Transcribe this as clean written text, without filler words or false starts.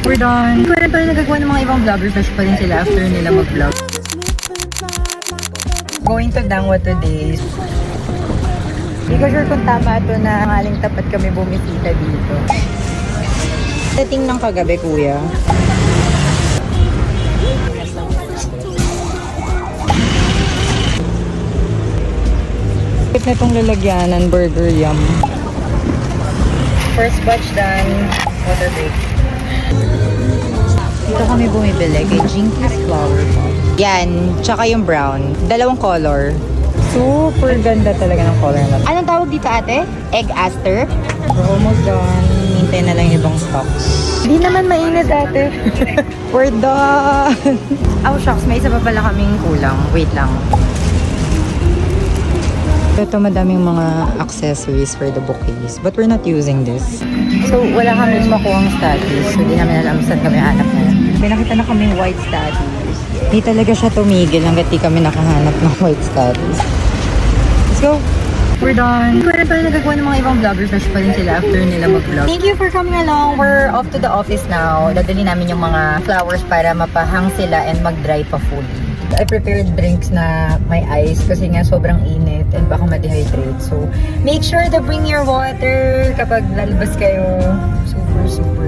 We're done. Kung pa rin nagagawa ng mga ibang vloggers, fresh pa rin sila after nila mag-vlog. Going to Dangwa today. Hindi ko sure kung tama ito na aling tapat kami bumisita dito. Dating ng kagabi, kuya. Ito na itong lalagyanan, burger yum. First batch done, water break. Dito kami bumibili kay Jinkies Flower Pot. Yan, tsaka yung brown. Dalawang color. Super ganda talaga ng color na. Anong tawag dito ate? Egg aster? We're almost done. Hintay na lang yung ibang stocks. Hindi naman mainit ate. We're done. Oh shucks, may isa pa pala kaming kulang. Wait lang. Ito madaming mga accessories for the bouquets. But we're not using this. So wala kami makuhang status. So di namin alam saan kami hanap na. May nakita na kaming white status. Di talaga siya tumigil hanggat di kami nakahanap ng white status. Let's go! We're done. Kung pa rin nagagawa ng mga ibang vloggers, fresh pa rin sila after nila mag-vlog. Thank you for coming along. We're off to the office now. Dadali namin yung mga flowers para mapahang sila and mag-dry pa fully. I prepared drinks na may ice kasi nga sobrang init and baka ma-dehydrate. So, make sure to bring your water kapag lalabas kayo. Super, super.